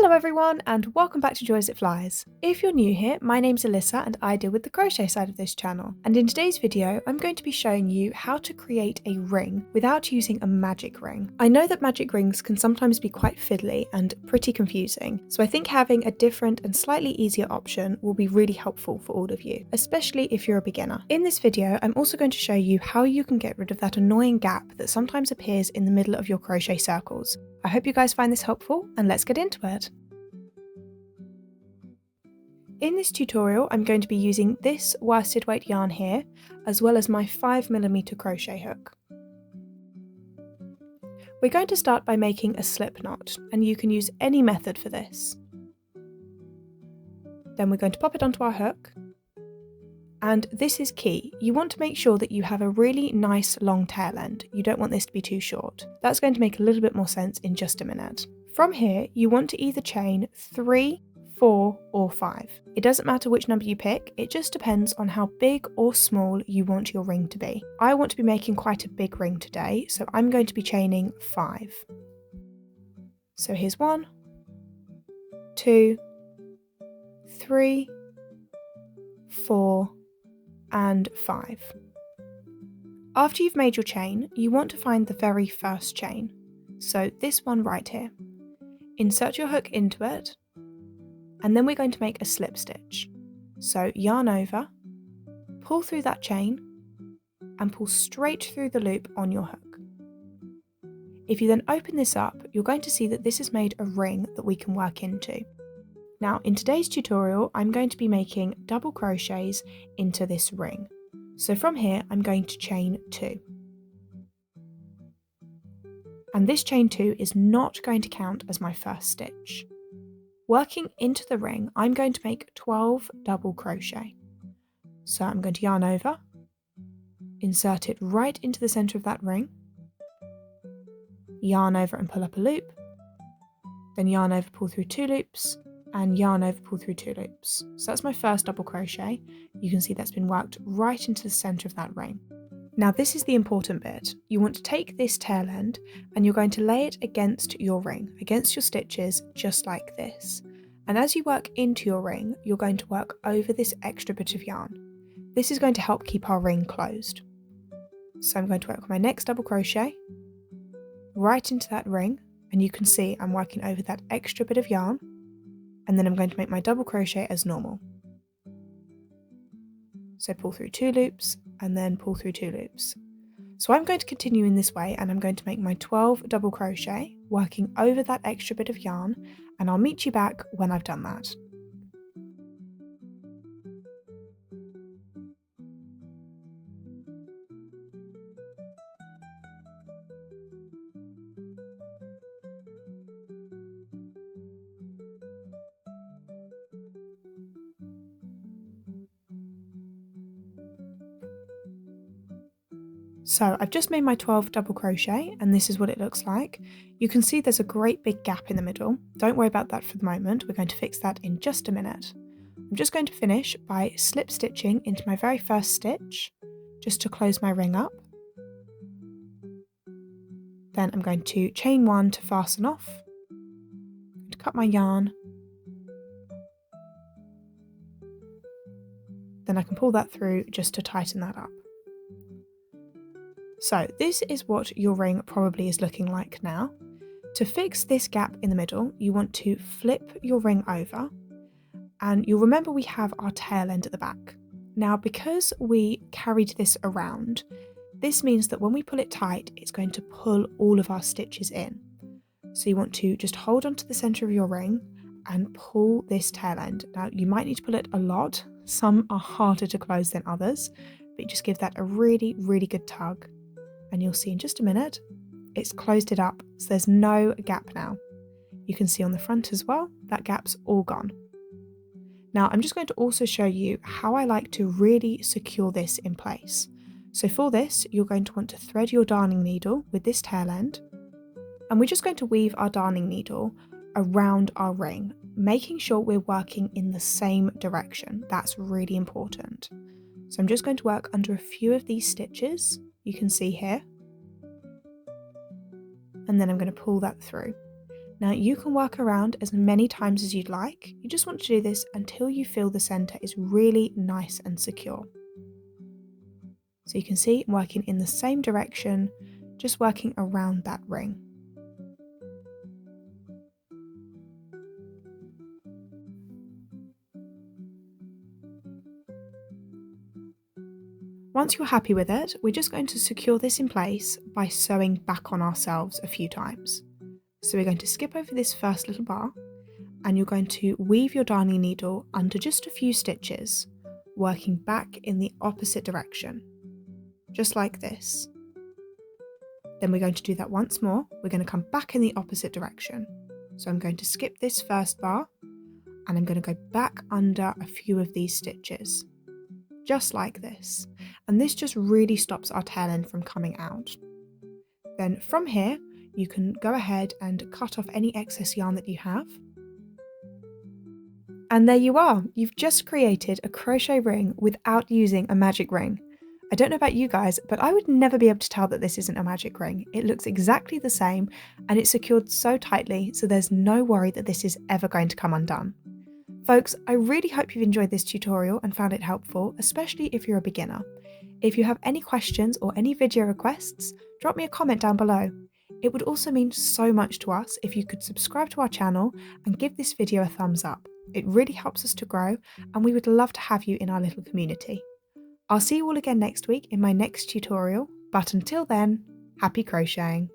Hello everyone and welcome back to Joy As It Flies. If you're new here, my name's Alyssa and I deal with the crochet side of this channel. And in today's video, I'm going to be showing you how to create a ring without using a magic ring. I know that magic rings can sometimes be quite fiddly and pretty confusing, so I think having a different and slightly easier option will be really helpful for all of you, especially if you're a beginner. In this video, I'm also going to show you how you can get rid of that annoying gap that sometimes appears in the middle of your crochet circles. I hope you guys find this helpful and let's get into it. In this tutorial, I'm going to be using this worsted weight yarn here, as well as my 5mm crochet hook. We're going to start by making a slip knot, and you can use any method for this. Then we're going to pop it onto our hook. And this is key. You want to make sure that you have a really nice long tail end. You don't want this to be too short. That's going to make a little bit more sense in just a minute. From here, you want to either chain 3, 4 or 5. It doesn't matter which number you pick, it just depends on how big or small you want your ring to be. I want to be making quite a big ring today, so I'm going to be chaining 5. So here's 1, 2, 3, 4 and 5. After you've made your chain, you want to find the very first chain. So this one right here. Insert your hook into it, and then we're going to make a slip stitch. So yarn over, pull through that chain, and pull straight through the loop on your hook. If you then open this up, you're going to see that this has made a ring that we can work into. Now, in today's tutorial, I'm going to be making double crochets into this ring. So from here, I'm going to chain 2. And this chain 2 is not going to count as my first stitch. Working into the ring, I'm going to make 12 double crochet. So I'm going to yarn over, insert it right into the centre of that ring, yarn over and pull up a loop, then yarn over, pull through 2 loops, and yarn over, pull through 2 loops. So that's my first double crochet. You can see that's been worked right into the centre of that ring. Now this is the important bit. You want to take this tail end and you're going to lay it against your ring, against your stitches, just like this. And as you work into your ring, you're going to work over this extra bit of yarn. This is going to help keep our ring closed. So I'm going to work my next double crochet right into that ring, and you can see I'm working over that extra bit of yarn, and then I'm going to make my double crochet as normal. So pull through 2 loops and then pull through 2 loops. So I'm going to continue in this way and I'm going to make my 12 double crochet working over that extra bit of yarn, and I'll meet you back when I've done that. So I've just made my 12 double crochet and this is what it looks like. You can see there's a great big gap in the middle. Don't worry about that for the moment, we're going to fix that in just a minute. I'm just going to finish by slip stitching into my very first stitch, just to close my ring up. Then I'm going to chain 1 to fasten off, to cut my yarn, then I can pull that through just to tighten that up. So this is what your ring probably is looking like now. To fix this gap in the middle, you want to flip your ring over, and you'll remember we have our tail end at the back. Now because we carried this around, this means that when we pull it tight, it's going to pull all of our stitches in. So you want to just hold onto the centre of your ring and pull this tail end. Now you might need to pull it a lot, some are harder to close than others, but you just give that a really, really good tug. And you'll see in just a minute, it's closed it up, so there's no gap now. You can see on the front as well, that gap's all gone. Now I'm just going to also show you how I like to really secure this in place. So for this, you're going to want to thread your darning needle with this tail end, and we're just going to weave our darning needle around our ring, making sure we're working in the same direction. That's really important. So I'm just going to work under a few of these stitches, you can see here, and then I'm going to pull that through. Now you can work around as many times as you'd like. You just want to do this until you feel the center is really nice and secure. So you can see I'm working in the same direction, just working around that ring. Once you're happy with it, we're just going to secure this in place by sewing back on ourselves a few times. So we're going to skip over this first little bar, and you're going to weave your darning needle under just a few stitches, working back in the opposite direction, just like this. Then we're going to do that once more. We're going to come back in the opposite direction. So I'm going to skip this first bar, and I'm going to go back under a few of these stitches, just like this. And this just really stops our tail end from coming out. Then from here, you can go ahead and cut off any excess yarn that you have. And there you are, you've just created a crochet ring without using a magic ring. I don't know about you guys, but I would never be able to tell that this isn't a magic ring. It looks exactly the same, and it's secured so tightly, so there's no worry that this is ever going to come undone. Folks, I really hope you've enjoyed this tutorial and found it helpful, especially if you're a beginner. If you have any questions or any video requests, drop me a comment down below. It would also mean so much to us if you could subscribe to our channel and give this video a thumbs up. It really helps us to grow, and we would love to have you in our little community. I'll see you all again next week in my next tutorial, but until then, happy crocheting!